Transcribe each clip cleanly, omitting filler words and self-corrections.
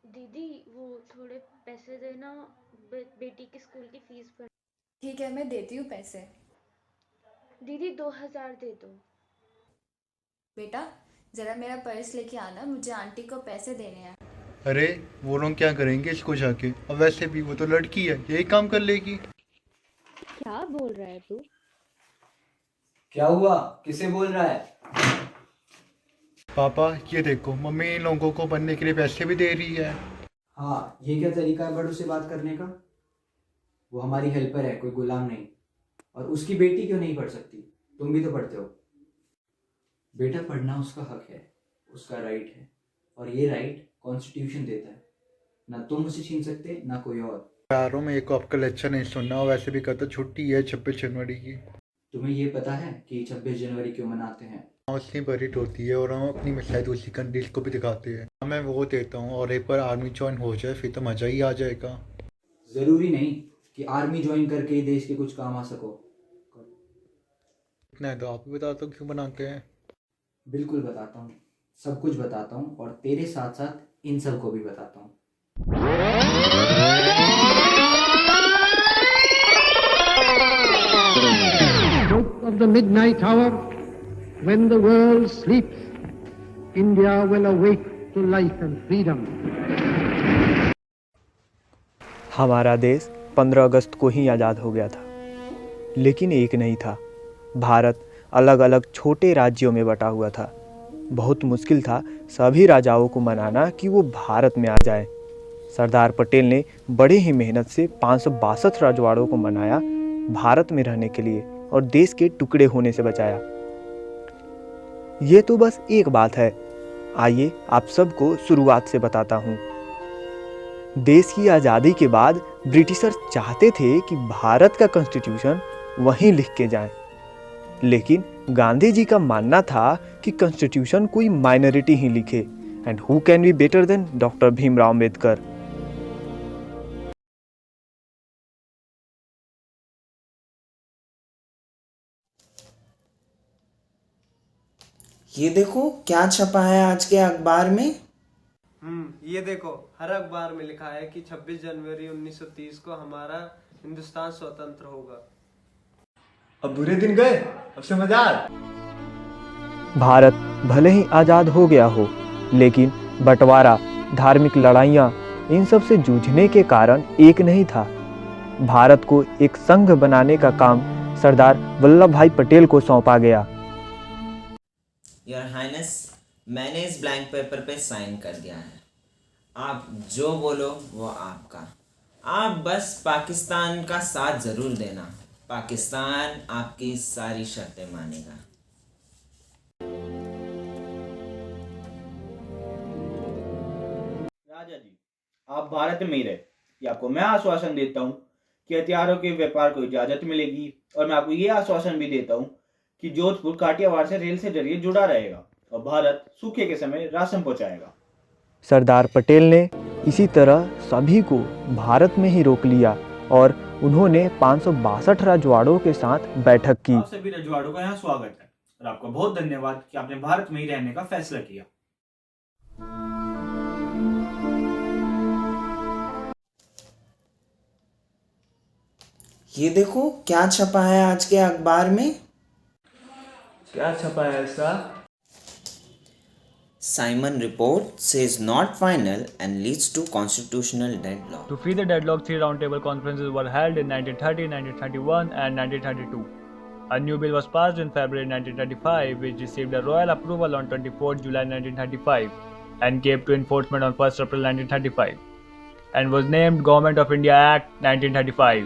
दीदी वो थोड़े पैसे देना, बेटी की स्कूल की फीस भर। ठीक है, मैं देती हूँ पैसे। दीदी 2,000 दे दो। बेटा, ज़रा मेरा पर्स लेके आना, मुझे आंटी को पैसे देने हैं। अरे वो लोग क्या करेंगे इसको जाके। अब वैसे भी वो तो लड़की है, यही काम कर लेगी। क्या बोल रहा है तू? क्या हुआ? किसे बोल रहा है? पापा ये देखो, मम्मी इन लोगों को बनने के लिए पैसे भी दे रही है। हाँ, ये क्या तरीका है बड़ों से बात करने का? वो हमारी हेल्पर है, कोई गुलाम नहीं। और उसकी बेटी क्यों नहीं पढ़ सकती? तुम भी तो पढ़ते हो। बेटा, पढ़ना उसका हक है, उसका राइट है। और ये राइट कॉन्स्टिट्यूशन देता है। ना तुम उसे छीन सकते, ना कोई और। यारों मेरे को आपका लेक्चर नहीं सुनना, और वैसे भी कहता छुट्टी है 26 जनवरी की। तुम्हें ये पता है कि 26 जनवरी क्यों मनाते हैं? उसकी परेड होती है और हम अपनी मिसाइल दूसरी कंट्रीज को भी दिखाते हैं। मैं वो देता हूँ, और एक बार आर्मी ज्वाइन हो जाए फिर तो मज़ा ही आ जाएगा। जरूरी नहीं कि आर्मी ज्वाइन करके ही देश के कुछ काम आ सको। इतना है तो आप भी बता दो क्यों बनाते हैं। बिल्कुल बताता हूँ, सब कुछ बताता हूँ, और तेरे साथ साथ इन सब को भी बताता हूँ। Stroke of the midnight hour, when the world sleeps, India will awake to life and freedom. हमारा देश 15 अगस्त को ही आज़ाद हो गया था, लेकिन एक नहीं था। भारत अलग अलग छोटे राज्यों में बटा हुआ था। बहुत मुश्किल था सभी राजाओं को मनाना कि वो भारत में आ जाएं। सरदार पटेल ने बड़े ही मेहनत से 562 रजवाड़ों को मनाया, भारत में रहने के लिए और देश के टुकड़े होने से बचाया। ये तो बस एक बात है, आइए आप सबको शुरुआत से बताता हूँ। देश की आज़ादी के बाद ब्रिटिशर चाहते थे कि भारत का कॉन्स्टिट्यूशन वहीं लिख के जाए, लेकिन गांधी जी का मानना था कि कॉन्स्टिट्यूशन कोई माइनॉरिटी ही लिखे, and who can be better than doctor Bhimrao Ambedkar. ये देखो क्या छपा है आज के अखबार में। ये देखो, हर अखबार में लिखा है कि 26 जनवरी 1930 को हमारा हिंदुस्तान स्वतंत्र होगा। अब बुरे दिन गए, अब से मजा आ। भारत भले ही आज़ाद हो गया हो, लेकिन बंटवारा, धार्मिक लड़ाइयाँ, इन सब से जूझने के कारण एक नहीं था। भारत को एक संघ बनाने का काम सरदार वल्लभ भाई पटेल को सौंपा गया। योर हाइनेस, मैंने इस ब्लैंक पेपर पे साइन कर दिया है। आप जो बोलो वो आपका। आप बस पाकिस्तान का साथ जरूर देना। पाकिस्तान आपकी सारी शर्तें मानेगा। राजा जी, आप भारत में ही रहे, ये आपको मैं आश्वासन देता हूँ कि हथियारों के व्यापार को इजाजत मिलेगी, और मैं आपको ये आश्वासन भी देता हूँ कि जोधपुर काठियावाड़ से रेल से जरिए जुड़ा रहेगा और भारत सूखे के समय राशन पहुंचाएगा। सरदार पटेल ने इसी तरह सभी को भारत में ही रोक लिया और उन्होंने 562 रजवाड़ों के साथ बैठक की। आप सभी रजवाड़ों का यहाँ स्वागत है और आपका बहुत धन्यवाद कि आपने भारत में ही रहने का फैसला किया। ये देखो क्या छपा है आज के अखबार में। क्या छपा है ऐसा? Simon report says not final and leads to constitutional deadlock. To free the deadlock, 3 roundtable conferences were held in 1930, 1931 and 1932. A new bill was passed in February 1935 which received a royal approval on 24 July 1935 and came to enforcement on 1st April 1935 and was named Government of India Act 1935.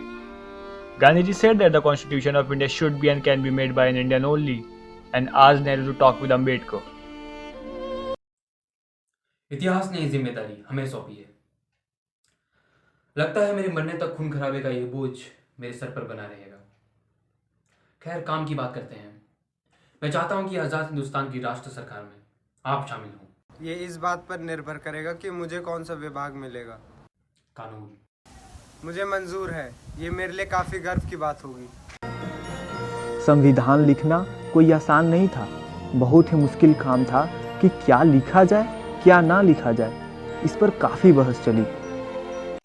Gandhiji said that the Constitution of India should be and can be made by an Indian only and asked Nehru to talk with Ambedkar. इतिहास ने ये जिम्मेदारी हमें सौंपी है। लगता है मेरे मरने तक खून खराबे का ये बोझ मेरे सर पर बना रहेगा। खैर, काम की बात करते हैं। मैं चाहता हूं कि आज़ाद हिंदुस्तान की राष्ट्र सरकार में आप शामिल हों। ये इस बात पर निर्भर करेगा कि मुझे कौन सा विभाग मिलेगा। कानून मुझे मंजूर है, ये मेरे लिए काफी गर्व की बात होगी। संविधान लिखना कोई आसान नहीं था। बहुत ही मुश्किल काम था कि क्या लिखा जाए क्या ना लिखा जाए। इस पर काफ़ी बहस चली।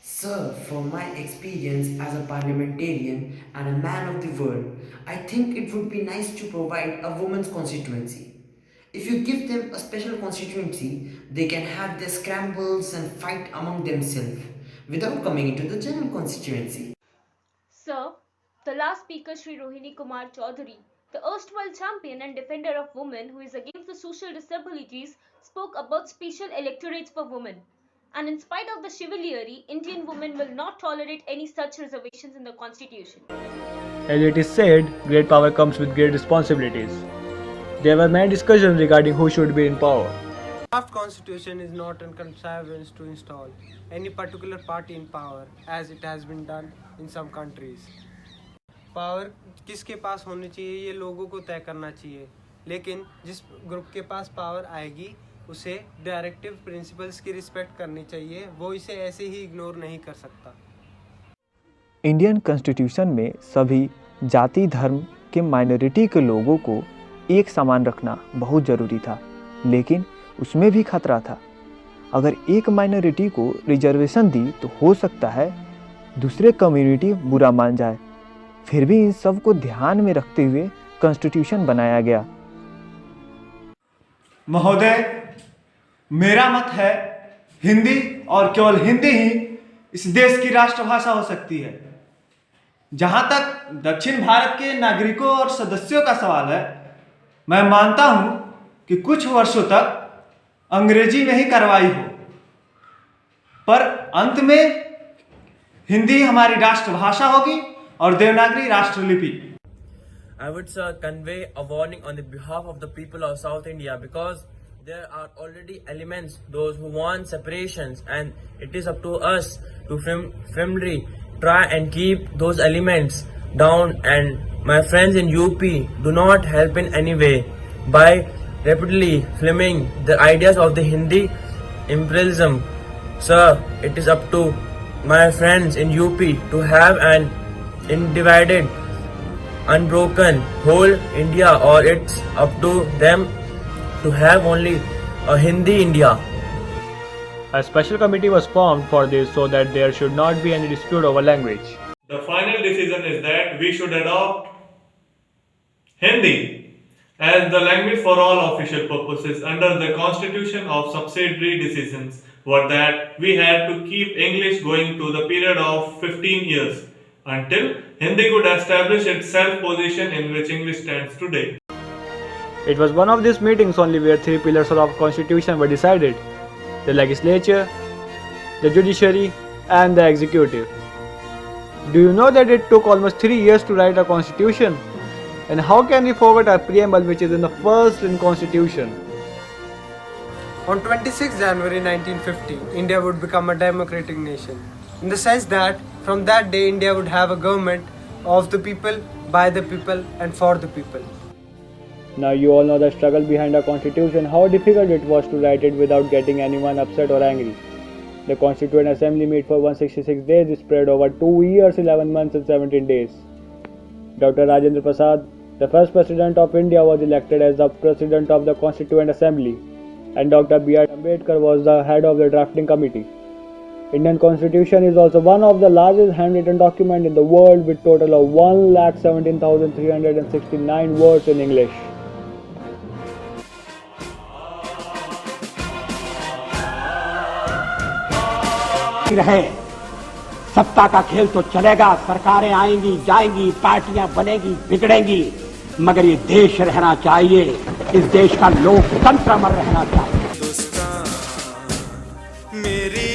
Sir, from my experience as a parliamentarian and a man of the world, I think it would be nice to provide a women's constituency. If you give them a special constituency, they can have their scrambles and fight among themselves without coming into the general constituency. Sir, the last speaker, Shri Rohini Kumar Chaudhary, the erstwhile champion and defender of women who is against the social disabilities, spoke about special electorates for women. And in spite of the chivalry, Indian women will not tolerate any such reservations in the constitution. As it is said, great power comes with great responsibilities. There were many discussions regarding who should be in power. Draft constitution is not a contrivance to install any particular party in power, as it has been done in some countries. Power किसके पास होनी चाहिए ये लोगों को तय करना चाहिए, लेकिन जिस ग्रुप के पास पावर आएगी उसे डायरेक्टिव प्रिंसिपल्स की रिस्पेक्ट करनी चाहिए, वो इसे ऐसे ही इग्नोर नहीं कर सकता। इंडियन कॉन्स्टिट्यूशन में सभी जाति धर्म के माइनॉरिटी के लोगों को एक समान रखना बहुत ज़रूरी था, लेकिन उसमें भी खतरा था। अगर एक माइनॉरिटी को रिजर्वेशन दी तो हो सकता है दूसरे कम्युनिटी बुरा मान जाए। फिर भी इन सब को ध्यान में रखते हुए कॉन्स्टिट्यूशन बनाया गया। महोदय, मेरा मत है हिंदी और केवल हिंदी ही इस देश की राष्ट्रभाषा हो सकती है। जहां तक दक्षिण भारत के नागरिकों और सदस्यों का सवाल है, मैं मानता हूं कि कुछ वर्षों तक अंग्रेजी में ही कार्रवाई हो, पर अंत में हिंदी हमारी राष्ट्रभाषा होगी और Devanagari राष्ट्रलिपि। I would convey a warning on the behalf of the people of South India, because there are already elements, those who want separations, and it is up to us to firmly try and keep those elements down. And my friends in UP, do not help in any way by repeatedly filming the ideas of the Hindi imperialism. Sir, it is up to my friends in UP to have an undivided, unbroken whole India, or it's up to them to have only a Hindi India. A special committee was formed for this so that there should not be any dispute over language. The final decision is that we should adopt Hindi as the language for all official purposes under the constitution. Of subsidiary decisions were that we had to keep English going to the period of 15 years until Hindi could establish its self-position in which English stands today. It was one of these meetings only where three pillars of constitution were decided: the legislature, the judiciary, and the executive. Do you know that it took almost 3 years to write a constitution? And how can we forget our preamble, which is in the first in constitution? On 26 January 1950, India would become a democratic nation, in the sense that from that day India would have a government of the people, by the people, and for the people. Now you all know the struggle behind our constitution, how difficult it was to write it without getting anyone upset or angry. The Constituent Assembly met for 166 days, spread over 2 years, 11 months and 17 days. Dr. Rajendra Prasad, the first President of India, was elected as the President of the Constituent Assembly, and Dr. B.R. Ambedkar was the head of the drafting committee. Indian Constitution is also one of the largest handwritten documents in the world, with total of 1,17,369 words in English. रहे सत्ता का खेल तो चलेगा, सरकारें आएंगी जाएंगी, पार्टियां बनेगी बिगड़ेंगी, मगर ये देश रहना चाहिए, इस देश का लोकतंत्र अमर रहना चाहिए। मेरी